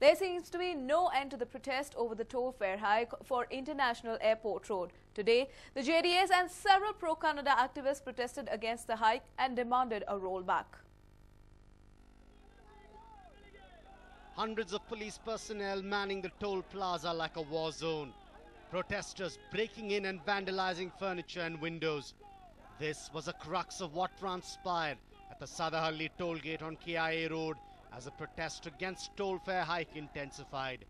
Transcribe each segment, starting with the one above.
There seems to be no end to the protest over the toll fare hike for International Airport Road. Today, the JDS and several pro-Canada activists protested against the hike and demanded a rollback. Hundreds of police personnel manning the toll plaza like a war zone. Protesters breaking in and vandalizing furniture and windows. This was a crux of what transpired at the Sadahalli toll gate on KIA Road as the protest against toll fare hike intensified.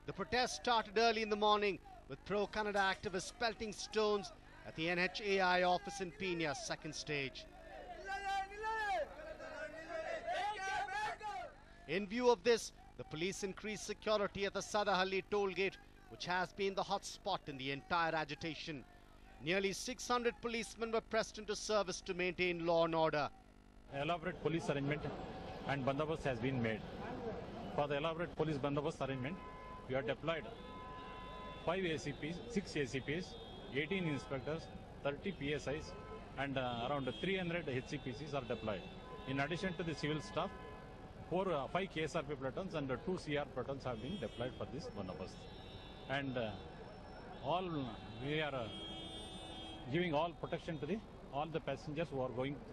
The protest started early in the morning with pro-Canada activists pelting stones at the NHAI office in Peña's second stage. In view of this, the police increased security at the Sadahalli toll gate, which has been the hot spot in the entire agitation. Nearly 600 policemen were pressed into service to maintain law and order. Elaborate police arrangement and bandobast has been made. For the elaborate police bandobast arrangement, we have deployed 5 ACPs, 6 ACPs, 18 inspectors, 30 PSIs, and around 300 HCPCs are deployed. In addition to the civil staff, 5 KSRP platoons and 2 CR platoons have been deployed for this bandobast. And we are giving all protection to all the passengers who are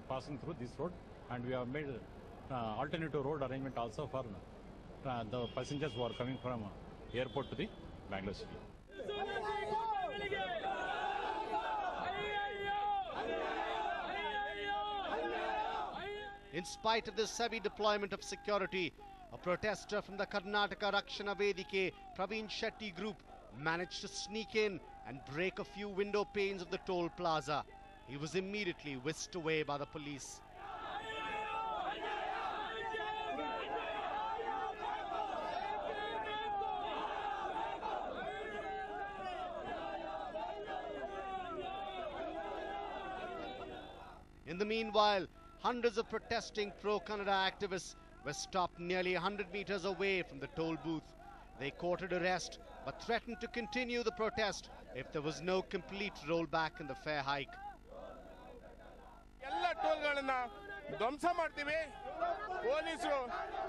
passing through this road, and we have made alternative road arrangement also for the passengers who are coming from airport to the Bangalore city. In spite of this heavy deployment of security, a protester from the Karnataka Rakshana Vedike Praveen Shetty group managed to sneak in and break a few window panes of the toll plaza. He was immediately whisked away by the police. In the meanwhile, hundreds of protesting pro-Canada activists were stopped nearly 100 meters away from the toll booth. They courted arrest but threatened to continue the protest if there was no complete rollback in the fare hike. ಎಲ್ಲ ಟೋಲ್ಗಳನ್ನು ಧ್ವಂಸ ಮಾಡ್ತೀವಿ. ಪೊಲೀಸರು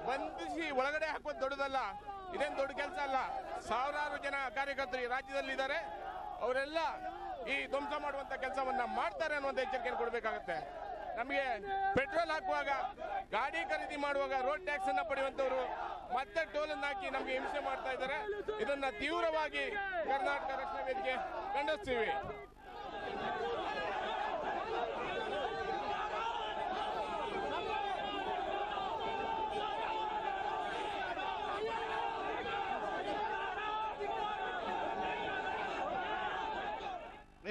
ಬಂಧಿಸಿ ಒಳಗಡೆ ಹಾಕೋದು ದೊಡ್ಡದಲ್ಲ, ಇದೇನು ದೊಡ್ಡ ಕೆಲಸ ಅಲ್ಲ. ಸಾವಿರಾರು ಜನ ಕಾರ್ಯಕರ್ತರು ರಾಜ್ಯದಲ್ಲಿ ಇದ್ದಾರೆ, ಅವರೆಲ್ಲ ಈ ಧ್ವಂಸ ಮಾಡುವಂತ ಕೆಲಸವನ್ನ ಮಾಡ್ತಾರೆ ಅನ್ನುವಂತ ಎಚ್ಚರಿಕೆಯನ್ನು ಕೊಡಬೇಕಾಗುತ್ತೆ. ನಮಗೆ ಪೆಟ್ರೋಲ್ ಹಾಕುವಾಗ, ಗಾಡಿ ಖರೀದಿ ಮಾಡುವಾಗ ರೋಡ್ ಟ್ಯಾಕ್ಸ್ ಅನ್ನ ಪಡೆಯುವಂತವರು ಮತ್ತೆ ಟೋಲ್ ಅನ್ನು ಹಾಕಿ ನಮಗೆ ಹಿಂಸೆ ಮಾಡ್ತಾ ಇದ್ದಾರೆ. ಇದನ್ನ ತೀವ್ರವಾಗಿ ಕರ್ನಾಟಕ ರಕ್ಷಣಾ ವೇದಿಕೆ ಖಂಡಿಸ್ತೀವಿ.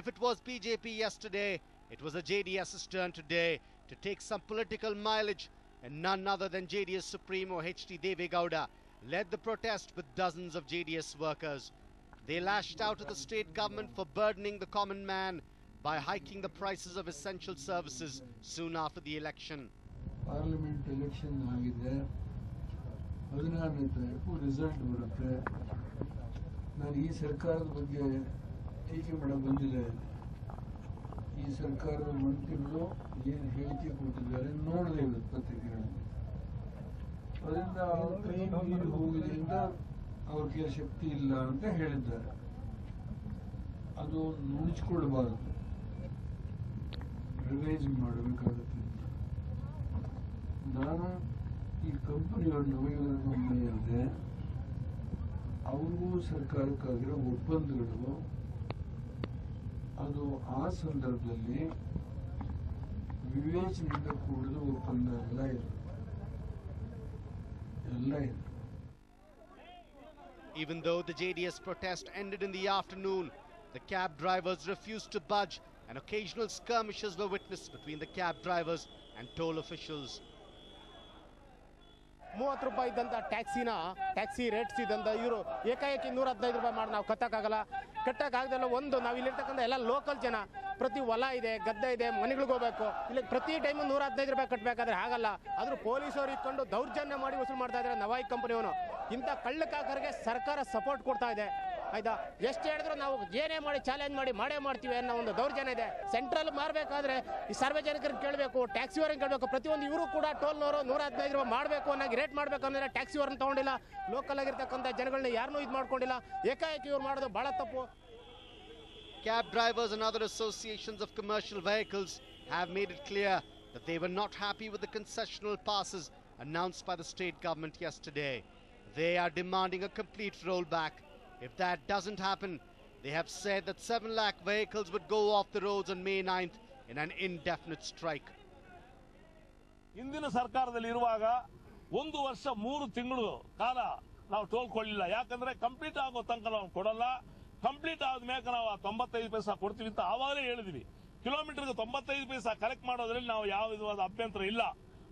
If it was BJP yesterday, it was the JDS's turn today to take some political mileage, and none other than JDS Supremo H.D. Devegowda led the protest with dozens of JDS workers. They lashed out at the state government for burdening the common man by hiking the prices of essential services soon after the election. Parliament election agide 14ನೇ ತಾರೀಕು result ಬರುತ್ತೆ. ನಾನು ಈ ಸರ್ಕಾರದ ಬಗ್ಗೆ ಟೀಕೆ ಮಾಡಕ್ಕೆ ಬಂದಿಲ್ಲ. ಈ ಸರ್ಕಾರದ ಮಂತ್ರಿಗಳು ಏನು ಹೇಳಿಕೆ ಕೊಟ್ಟಿದ್ದಾರೆ ನೋಡಲೇ ಇಲ್ಲ ಪತ್ರಿಕೆಗಳಲ್ಲಿ. ಅದರಿಂದ ಅವ್ರ ಕೈ ಮೀರಿ ಹೋಗೋದ್ರಿಂದ ಅವ್ರಿಗೆ ಶಕ್ತಿ ಇಲ್ಲ ಅಂತ ಹೇಳಿದ್ದಾರೆ. ಅದು ನುಡಿಸ್ಕೊಳ್ಬಾರದು, ರಿವೈಸ್ ಮಾಡಬೇಕಾಗುತ್ತೆ. ನಾನು ಈ ಕಂಪನಿಗಳು ನಮಗೆ ಹೇಳಿದೆ, ಅವ್ರಿಗೂ ಸರ್ಕಾರಕ್ಕಾಗಿರೋ ಒಪ್ಪಂದಗಳು ಅದು ಆ ಸಂದರ್ಭದಲ್ಲಿ ವಿವೇಚನೆಯಿಂದ ಕೂಡಿದ ಒಪ್ಪಂದ ಎಲ್ಲ ಇದೆ. Even though the JDS protest ended in the afternoon, the cab drivers refused to budge and occasional skirmishes were witnessed between the cab drivers and toll officials. 30 ರೂಪಾಯಿ ಇದ್ದಂಥ ಟ್ಯಾಕ್ಸಿ ರೇಟ್ಸ್ ಇದ್ದಂಥ ಇವರು ಏಕಾಏಕಿ 115 ರೂಪಾಯಿ ಮಾಡಿ ನಾವು ಕಟ್ಟಕ್ಕಾಗದಲ್ಲ. ಒಂದು ನಾವು ಇಲ್ಲಿರ್ತಕ್ಕಂಥ ಎಲ್ಲ ಲೋಕಲ್ ಜನ, ಪ್ರತಿ ಹೊಲ ಇದೆ, ಗದ್ದೆ ಇದೆ, ಮನೆಗಳಿಗೆ ಹೋಗ್ಬೇಕು, ಇಲ್ಲಿ ಪ್ರತಿ ಟೈಮು 115 ರೂಪಾಯಿ ಕಟ್ಟಬೇಕಾದ್ರೆ ಆಗಲ್ಲ. ಆದರೂ ಪೊಲೀಸರು ಇಟ್ಕೊಂಡು ದೌರ್ಜನ್ಯ ಮಾಡಿ ವಸೂಲು ಮಾಡ್ತಾ ಇದ್ದಾರೆ ನವಾಯಿ ಕಂಪನಿಯವನು. ಇಂಥ ಕಳ್ಳಕಾಕರಿಗೆ ಸರ್ಕಾರ ಸಪೋರ್ಟ್ ಕೊಡ್ತಾ ಇದೆ. ಆಯ್ತಾ. ಎಷ್ಟು ಹೇಳಿದ್ರು ನಾವು ಏನೇ ಮಾಡಿ ಚಾಲೆಂಜ್ ಮಾಡಿ ಮಾಡೇ ಮಾಡ್ತೀವಿ ಅನ್ನೋ ಒಂದು ದೌರ್ಜನ್ಯ ಇದೆ. ಸೆಂಟ್ರಲ್ ಮಾರಬೇಕಾದ್ರೆ ಈ ಸಾರ್ವಜನಿಕರನ್ನ ಕೇಳಬೇಕು, ಟ್ಯಾಕ್ಸಿಯವರನ್ನ ಕೇಳಬೇಕು. ಪ್ರತಿಯೊಂದು ಇವರು ಕೂಡ ಟೋಲ್ನವರು 115 ರೂಪಾಯಿ ಮಾಡಬೇಕು ಅನ್ನೋ ರೇಟ್ ಮಾಡಬೇಕು ಅಂದ್ರೆ ಟ್ಯಾಕ್ಸಿಯವರನ್ನ ತಗೊಂಡಿಲ್ಲ. ಲೋಕಲ್ ಆಗಿರ್ತಕ್ಕಂಥ ಜನಗಳನ್ನ ಯಾರನ್ನೂ ಇದು ಮಾಡ್ಕೊಂಡಿಲ್ಲ. ಏಕಾಏಕಿ ಇವ್ರು ಮಾಡೋದು ಬಹಳ ತಪ್ಪು. Cab drivers and other associations of commercial vehicles have made it clear that they were not happy with the concessional passes announced by the state government yesterday. They are demanding a complete rollback. If that doesn't happen, they have said that 7 lakh vehicles would go off the roads on May 9th in an indefinite strike. ಇಂದಿನ ಸರ್ಕಾರದಲ್ಲಿ ಇರುವಾಗ 1 ವರ್ಷ 3 ತಿಂಗಳು ಕಾಲ ನಾವು toll ಕೊಡಲಿಲ್ಲ. ಯಾಕಂದ್ರೆ complete ಆಗೋ ತನಕ ನಾವು ಕೊಡಲ್ಲ. ಕಂಪ್ಲೀಟ್ ಆದ್ಮೇಲೆ ನಾವು 95 ಪೈಸಾ ಕೊಡ್ತೀವಿ ಅಂತ ಆವಾಗಲೇ ಹೇಳಿದ್ವಿ. ಕಿಲೋಮೀಟರ್ಗೆ 95 ಪೈಸಾ ಕಲೆಕ್ಟ್ ಮಾಡೋದ್ರಲ್ಲಿ ನಾವು ಯಾವ ವಿಧವಾದ ಅಭ್ಯಂತರ ಇಲ್ಲ.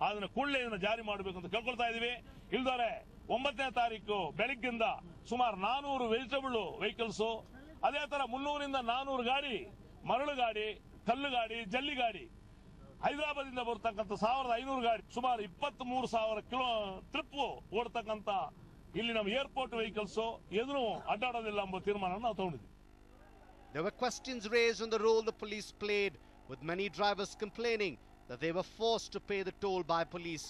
ಅದನ್ನ ಕೂಡಲೇ ಇದನ್ನ ಜಾರಿ ಮಾಡಬೇಕು ಅಂತ ಕೇಳ್ಕೊಳ್ತಾ ಇದೀವಿ. ಇಲ್ದೋರೆ 9ನೇ ತಾರೀಕು ಬೆಳಗ್ಗಿಂದ ಸುಮಾರು 400 ವೆಜಿಟಬಲ್ ವೆಹಿಕಲ್ಸ್, ಅದೇ ತರ 300ರಿಂದ 400 ಗಾಡಿ ಮರಳು ಗಾಡಿ, ಕಲ್ಲು ಗಾಡಿ, ಜಲ್ಲಿ ಗಾಡಿ, ಹೈದರಾಬಾದಿಂದ ಬರ್ತಕ್ಕಂಥ 1500 ಗಾಡಿ, ಸುಮಾರು 23,000 ಕಿಲೋ ಟ್ರಿಪ್ ಓಡ್ತಕ್ಕಂಥ ಇಲ್ಲಿ ನಮ್ಮ ಏರ್ಪೋರ್ಟ್ ವೆಹಿಕಲ್ಸ್ ಎದುರು ಅಡ್ಡಾಡೋದಿಲ್ಲ ಎಂಬ ತೀರ್ಮಾನ ನಾವು ತಗೊಂಡಿದ್ವಿ. There were questions raised on the role the police played, with many drivers complaining that they were forced to pay the toll by police.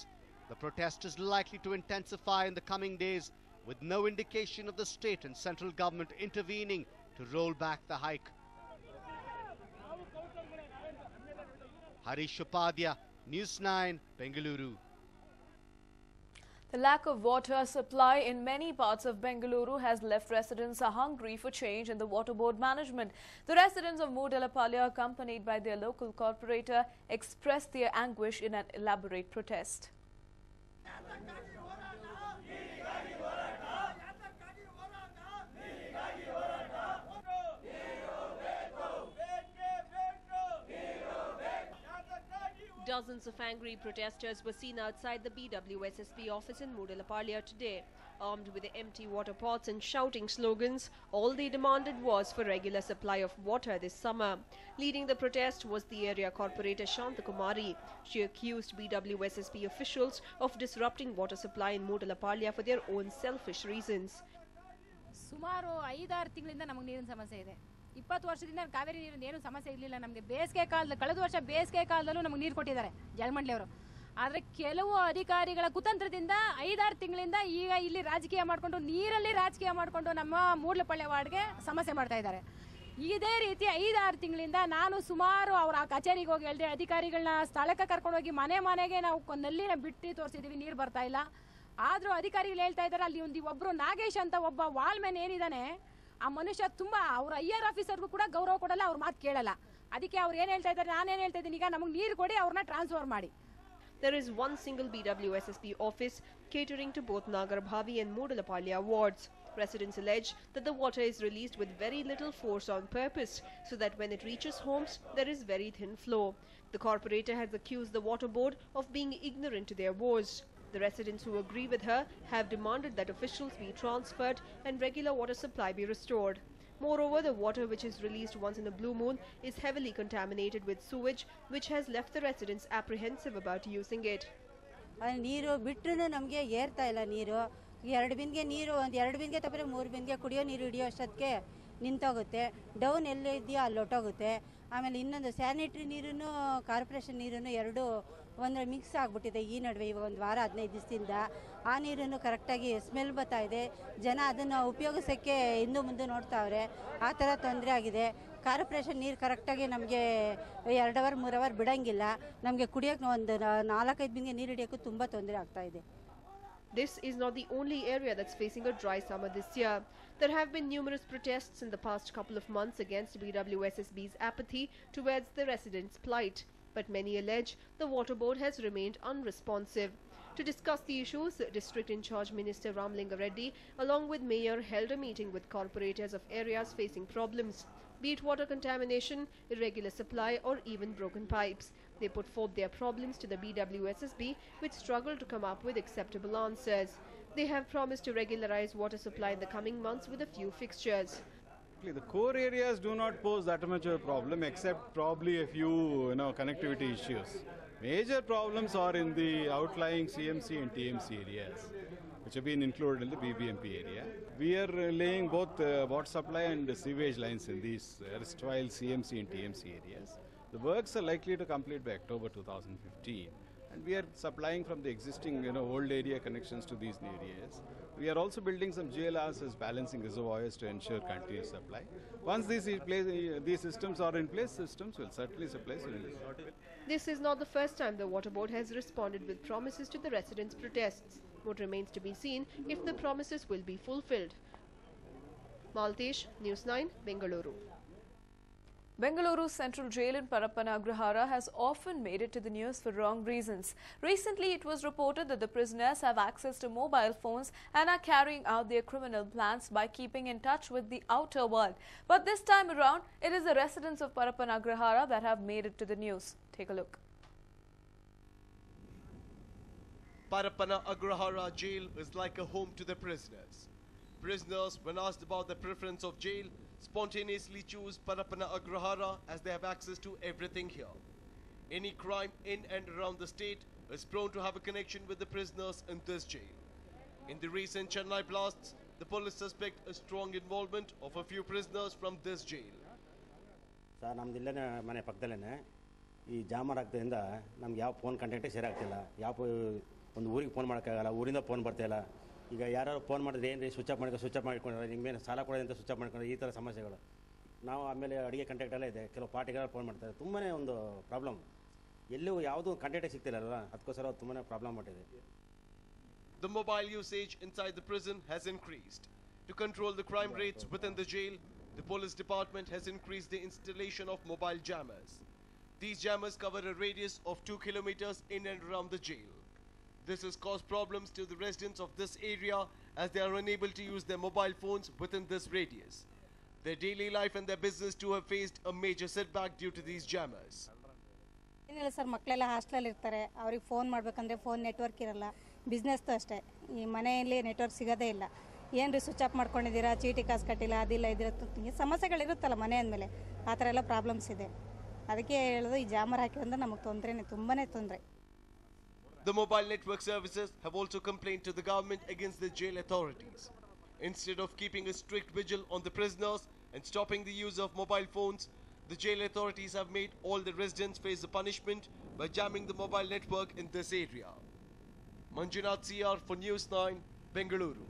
The protest is likely to intensify in the coming days, with no indication of the state and central government intervening to roll back the hike. Harish Upadhyay, News 9, Bengaluru. The lack of water supply in many parts of Bengaluru has left residents hungry for change in the water board management. The residents of Moodalapalle, accompanied by their local corporator, expressed their anguish in an elaborate protest. Dozens of angry protesters were seen outside the BWSSB office in Moodalapalle today. Armed with empty water pots and shouting slogans, all they demanded was for regular supply of water this summer. Leading the protest was the area corporator Shantakumari. She accused BWSSB officials of disrupting water supply in Moodalapalle for their own selfish reasons. ಸುಮಾರು 5-6 ತಿಂಗಳಿಂದ ನಮಗೆ ನೀರಿನ ಸಮಸ್ಯೆ ಇದೆ. 20 ವರ್ಷದಿಂದ ಕಾವೇರಿ ನೀರಿನ ಏನು ಸಮಸ್ಯೆ ಇರಲಿಲ್ಲ ನಮಗೆ. ಬೇಸಿಗೆ ಕಾಲದ ಕಳೆದ ವರ್ಷ ಬೇಸಿಗೆ ಕಾಲದಲ್ಲೂ ನಮಗೆ ನೀರು ಕೊಟ್ಟಿದ್ದಾರೆ ಜಲಮಂಡಳಿಯವರು. ಆದರೆ ಕೆಲವು ಅಧಿಕಾರಿಗಳ ಕುತಂತ್ರದಿಂದ 5-6 ತಿಂಗಳಿಂದ ಈಗ ಇಲ್ಲಿ ರಾಜಕೀಯ ಮಾಡಿಕೊಂಡು, ನೀರಲ್ಲಿ ರಾಜಕೀಯ ಮಾಡಿಕೊಂಡು ನಮ್ಮ ಮೂಡ್ಲಪಾಳ್ಯ ವಾರ್ಡ್ಗೆ ಸಮಸ್ಯೆ ಮಾಡ್ತಾ ಇದ್ದಾರೆ. ಇದೇ ರೀತಿ 5-6 ತಿಂಗಳಿಂದ ನಾನು ಸುಮಾರು ಅವರ ಕಚೇರಿಗೆ ಹೋಗಿ ಹೇಳಿದೆ, ಅಧಿಕಾರಿಗಳನ್ನ ಸ್ಥಳಕ್ಕೆ ಕರ್ಕೊಂಡೋಗಿ ಮನೆಗೆ ನಾವು ನಲ್ಲಿನ ಬಿಟ್ಟು ತೋರಿಸಿದ್ದೀವಿ, ನೀರು ಬರ್ತಾ ಇಲ್ಲ. ಆದರೂ ಅಧಿಕಾರಿಗಳು ಹೇಳ್ತಾ ಇದ್ದಾರೆ, ಅಲ್ಲಿ ಒಬ್ಬರು ನಾಗೇಶ್ ಅಂತ ಒಬ್ಬ ವಾಲ್ಮೆನ್ ಏನಿದ್ದಾನೆ, ಆ ಮನುಷ್ಯ ತುಂಬಾ ಅವ್ರ ಐಆರ್ ಆಫೀಸರ್ಗೂ ಕೂಡ ಗೌರವ ಕೊಡಲ್ಲ, ಅವ್ರ ಮಾತು ಕೇಳಲ್ಲ. ಅದಕ್ಕೆ ಅವ್ರು ಏನು ಹೇಳ್ತಾ ಇದ್ದಾರೆ, ನಾನೇನು ಹೇಳ್ತಾ ಇದ್ದೀನಿ, ಈಗ ನಮಗೆ ನೀರು ಕೊಡಿ, ಅವ್ರನ್ನ ಟ್ರಾನ್ಸ್ಫರ್ ಮಾಡಿ. There is one single BWSSB office catering to both Nagarbhavi and Moodalapalle wards. Residents allege that the water is released with very little force on purpose, so that when it reaches homes, there is very thin flow. The corporator has accused the water board of being ignorant to their woes. The residents who agree with her have demanded that officials be transferred and regular water supply be restored. Moreover, the water which is released once in a blue moon is heavily contaminated with sewage, which has left the residents apprehensive about using it. ನೀರು ಬಿಟ್ಟರೂ ನಮಗೆ ಏರ್ತಾ ಇಲ್ಲ. ನೀರು 2 ಬಿನ್ಗೆ ನೀರು, ಒಂದು 2 ಬಿನ್ಗೆ ತಪ್ಪರೆ 3 ಬಿನ್ಗೆ ಕುಡಿಯೋ ನೀರು ಹಿಡಿಯೋ ಅಷ್ಟೊತ್ತಿಗೆ ನಿಂತೋಗುತ್ತೆ. ಡೌನ್ ಎಲ್ಲೇ ಇದೆಯೋ ಅಲ್ಲಿ ಹೊಟ್ಟೋಗುತ್ತೆ. ಆಮೇಲೆ ಇನ್ನೊಂದು ಸ್ಯಾನಿಟ್ರಿ ನೀರನ್ನು ಕಾರ್ಪೊರೇಷನ್ ನೀರನ್ನು ಎರಡು ಒಂದು ಮಿಕ್ಸ್ ಆಗಿಬಿಟ್ಟಿದೆ ಈ ನಡುವೆ. ಇವಾಗ 1 ವಾರ 15 ದಿವಸದಿಂದ ಆ ನೀರನ್ನು ಕರೆಕ್ಟಾಗಿ ಸ್ಮೆಲ್ ಬರ್ತಾ ಇದೆ. ಜನ ಅದನ್ನು ಉಪಯೋಗಿಸೋಕ್ಕೆ ಹಿಂದೆ ಮುಂದೆ ನೋಡ್ತಾವ್ರೆ. ಆ ಥರ ತೊಂದರೆ ಆಗಿದೆ. ಕಾರ್ಪೊರೇಷನ್ ನೀರು ಕರೆಕ್ಟಾಗಿ ನಮಗೆ 2 ಅವರ್ 3 ಅವರ್ ಬಿಡೋಂಗಿಲ್ಲ. ನಮಗೆ ಕುಡಿಯೋಕ್ಕೆ ಒಂದು 4-5 ಬಿನ್ಗೆ ನೀರು ಹಿಡಿಯೋಕ್ಕೂ ತುಂಬ ತೊಂದರೆ ಆಗ್ತಾ ಇದೆ. This is not the only area that's facing a dry summer this year. There have been numerous protests in the past couple of months against BWSSB's apathy towards the residents' plight. But many allege the water board has remained unresponsive. To discuss the issues, District in Charge Minister Ramlinga Reddy, along with Mayor, held a meeting with corporators of areas facing problems, be it water contamination, irregular supply, or even broken pipes. They put forth their problems to the BWSSB, which struggled to come up with acceptable answers. They have promised to regularize water supply in the coming months with a few fixtures. The core areas do not pose that much of a problem, except probably a few connectivity issues. Major problems are in the outlying CMC and TMC areas. which have been included in the BBMP area. We are laying both water supply and sewage lines in these erstwhile CMC and TMC areas. The works are likely to complete by October 2015, and we are supplying from the existing old area connections to these new areas. We are also building some GLRs as balancing reservoirs to ensure continuous supply. Once these systems are in place, systems will certainly supply sewage. This is not the first time the Water Board has responded with promises to the residents' protests. What remains to be seen if the promises will be fulfilled. Maltesh, News9, Bengaluru. Bengaluru Central Jail in Parappana Agrahara has often made it to the news for wrong reasons. Recently, it was reported that the prisoners have access to mobile phones and are carrying out their criminal plans by keeping in touch with the outer world. But this time around, it is the residents of Parappana Agrahara that have made it to the news. Take a look. Parappana Agrahara jail is like a home to the prisoners. Prisoners, when asked about the preference of jail, spontaneously choose Parappana Agrahara as they have access to everything here. Any crime in and around the state is prone to have a connection with the prisoners in this jail. In the recent Chennai blasts, the police suspect a strong involvement of a few prisoners from this jail. Sir, ನಮ್ಮದಿಲ್ಲೇ ಮನೆ ಪಕ್ಕದಲ್ಲೇ ಈ jammer ಆಗ್ತದಿಂದ ನಮ್ಗೆ ಯಾವ phone ಕಾಂಟ್ಯಾಕ್ಟೇ share ಆಗ್ತಿಲ್ಲ. ಯಾವ ಒಂದು ಊರಿಗೆ phone ಮಾಡೋಕ್ಕಾಗಲ್ಲ, ಊರಿಂದ ಫೋನ್ ಬರ್ತಾಯಿಲ್ಲ. ಈಗ ಯಾರು ಫೋನ್ ಮಾಡಿದ್ರೆ ಏನು ರೀ ಸ್ವಿಚ್ ಆಫ್ ಮಾಡ್ಕೊಂಡ್ರೆ ನಿಮ್ಗೇನು ಸಾಲ ಕೊಡೋದಂತ ಸ್ವಿಚ್ ಆಫ್ ಮಾಡ್ಕೊಂಡ್ರೆ ಈ ಥರ ಸಮಸ್ಯೆಗಳು. ನಾವು ಆಮೇಲೆ ಅಡುಗೆ ಕಾಂಟ್ಯಾಕ್ಟ್ ಎಲ್ಲ ಇದೆ, ಕೆಲವು ಪಾರ್ಟಿಗಳು ಫೋನ್ ಮಾಡ್ತಾರೆ. ತುಂಬಾ ಒಂದು ಪ್ರಾಬ್ಲಮ್, ಎಲ್ಲೂ ಯಾವುದೂ ಕಾಂಟ್ಯಾಕ್ಟೇ ಸಿಗ್ತಿಲ್ಲ, ಅದಕ್ಕೋಸ್ಕರ ತುಂಬಾ ಪ್ರಾಬ್ಲಮ್ ಮಾಡಿದೆ. The mobile usage inside the prison has increased. To control the crime rates within the jail, the police department has increased the installation of mobile jammers. These jammers cover a radius of 2 kilometers in and around the jail. This has caused problems to the residents of this area as they are unable to use their mobile phones within this radius. Their daily life and their business too have faced a major setback due to these jammers. ಏನಿಲ್ಲ sir, ಮಕ್ಕಳೆಲ್ಲ ಹಾಸ್ಟೆಲಲ್ಲಿ ಇರ್ತಾರೆ, ಅವ್ರಿಗೆ phone ಮಾಡಬೇಕಂದ್ರೆ phone network ಇರಲ್ಲ. ಬಿಸ್ನೆಸ್ದು ಅಷ್ಟೇ, ಈ ಮನೆಯಲ್ಲಿ network ಸಿಗೋದೇ ಇಲ್ಲ. ಏನು ರೀ ಸ್ವಿಚ್ ಆಫ್ ಮಾಡ್ಕೊಂಡಿದ್ದೀರಾ, ಚೀಟಿ ಕಾಸು ಕಟ್ಟಿಲ್ಲ, ಅದಿಲ್ಲ ಇದಿರತ್ತೆ, ಸಮಸ್ಯೆಗಳಿರುತ್ತಲ್ಲ ಮನೆ ಅಂದಮೇಲೆ, ಆ ಥರ ಎಲ್ಲ ಪ್ರಾಬ್ಲಮ್ಸ್ ಇದೆ. ಅದಕ್ಕೆ ಹೇಳೋದು ಈ ಜಾಮರ್ ಹಾಕಿದ್ರೆ ನಮಗೆ ತೊಂದರೆನೇ, ತುಂಬಾ ತೊಂದರೆ. The mobile network services have also complained to the government against the jail authorities. Instead of keeping a strict vigil on the prisoners and stopping the use of mobile phones, the jail authorities have made all the residents face the punishment by jamming the mobile network in this area. Manjunath CR for News9, Bengaluru.